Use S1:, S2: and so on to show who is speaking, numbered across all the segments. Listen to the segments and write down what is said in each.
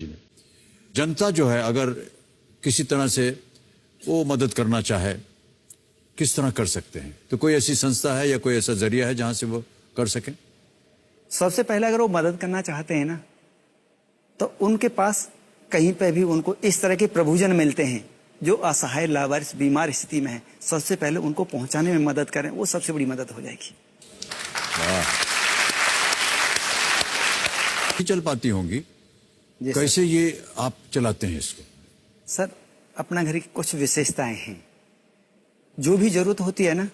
S1: जनता जो है अगर किसी तरह से वो मदद करना चाहे किस तरह कर सकते हैं? तो कोई ऐसी संस्था है या कोई ऐसा जरिया है जहां से वो कर सकें?
S2: सबसे पहले अगर वो मदद करना चाहते हैं ना, तो उनके पास कहीं पे भी उनको इस तरह के प्रभुजन मिलते हैं जो असहाय, लावारिस, बीमार स्थिति में है। सबसे पहले उनको पहुंचाने में मदद करें, वो सबसे बड़ी मदद हो जाएगी।
S1: चल पाती होंगी, कैसे ये आप चलाते हैं इसको?
S2: सर, अपना घर की कुछ विशेषताएं हैं। जो भी जरूरत होती है ना,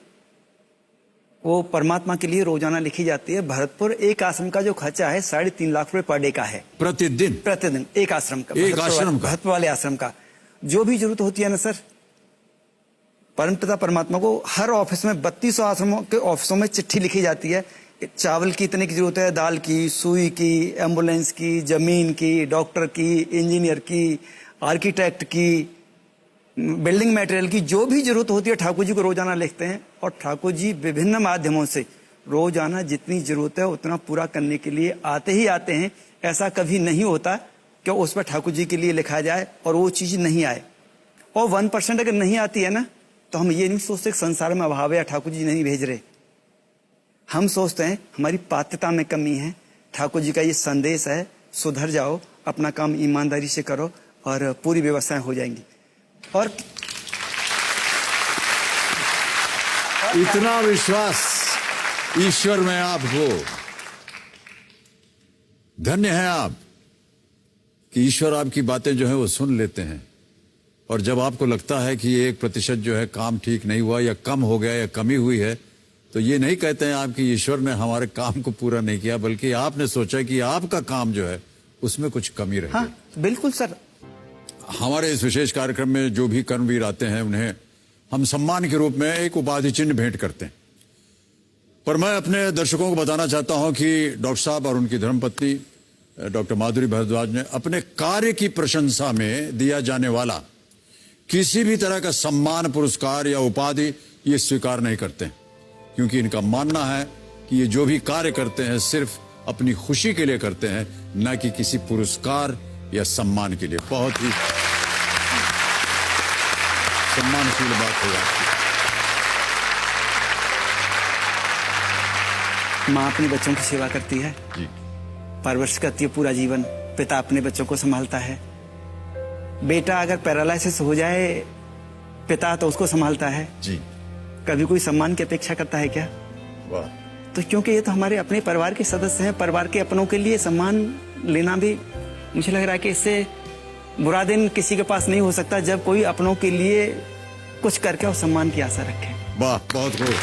S2: वो परमात्मा के लिए रोजाना लिखी जाती है। भरतपुर एक आश्रम का जो खर्चा है 3.5 लाख रुपए पर डे का है। प्रतिदिन एक आश्रम का, भरतपुर वाले आश्रम का जो भी जरूरत होती है ना सर, परमपिता परमात्मा को हर ऑफिस में 32 आश्रमों के ऑफिसों में चिट्ठी लिखी जाती है। चावल की इतने की जरूरत है, दाल की, सुई की, एम्बुलेंस की, जमीन की, डॉक्टर की, इंजीनियर की, आर्किटेक्ट की, बिल्डिंग मटेरियल की, जो भी जरूरत होती है ठाकुर जी को रोजाना लिखते हैं। और ठाकुर जी विभिन्न माध्यमों से रोजाना जितनी जरूरत है उतना पूरा करने के लिए आते ही आते हैं। ऐसा कभी नहीं होता कि उस पर ठाकुर जी के लिए लिखा जाए और वो चीज नहीं आए। और 1% अगर नहीं आती है ना, तो हम ये नहीं सोचते कि संसार में अभाव है या ठाकुर जी नहीं भेज रहे। हम सोचते हैं हमारी पात्रता में कमी है। ठाकुर जी का ये संदेश है, सुधर जाओ, अपना काम ईमानदारी से करो और पूरी व्यवस्थाएं हो जाएंगी। और
S1: इतना विश्वास ईश्वर में आपको, धन्य है आप कि ईश्वर आपकी बातें जो है वो सुन लेते हैं। और जब आपको लगता है कि 1% जो है काम ठीक नहीं हुआ या कम हो गया या कमी हुई है, तो ये नहीं कहते हैं आप कि ईश्वर ने हमारे काम को पूरा नहीं किया, बल्कि आपने सोचा कि आपका काम जो है उसमें कुछ कमी रही।
S2: हाँ, बिल्कुल सर।
S1: हमारे इस विशेष कार्यक्रम में जो भी कर्मवीर आते हैं उन्हें हम सम्मान के रूप में एक उपाधि चिन्ह भेंट करते हैं। पर मैं अपने दर्शकों को बताना चाहता हूं कि डॉक्टर साहब और उनकी धर्मपत्नी डॉक्टर माधुरी भारद्वाज ने अपने कार्य की प्रशंसा में दिया जाने वाला किसी भी तरह का सम्मान, पुरस्कार या उपाधि ये स्वीकार नहीं करते हैं, क्योंकि इनका मानना है कि ये जो भी कार्य करते हैं सिर्फ अपनी खुशी के लिए करते हैं, न कि किसी पुरस्कार या सम्मान के लिए। बहुत ही सम्मानशील बात होगा।
S2: माँ अपने बच्चों की सेवा करती है जी, परवरिश करती है पूरा जीवन। पिता अपने बच्चों को संभालता है। बेटा अगर पैरालिसिस हो जाए, पिता तो उसको संभालता है जी। कभी कोई सम्मान की अपेक्षा करता है क्या? वाह। तो क्योंकि ये तो हमारे अपने परिवार के सदस्य हैं, परिवार के अपनों के लिए सम्मान लेना भी मुझे लग रहा है कि इससे बुरा दिन किसी के पास नहीं हो सकता जब कोई अपनों के लिए कुछ करके और सम्मान की आशा रखे।
S1: वाह, बहुत खूब।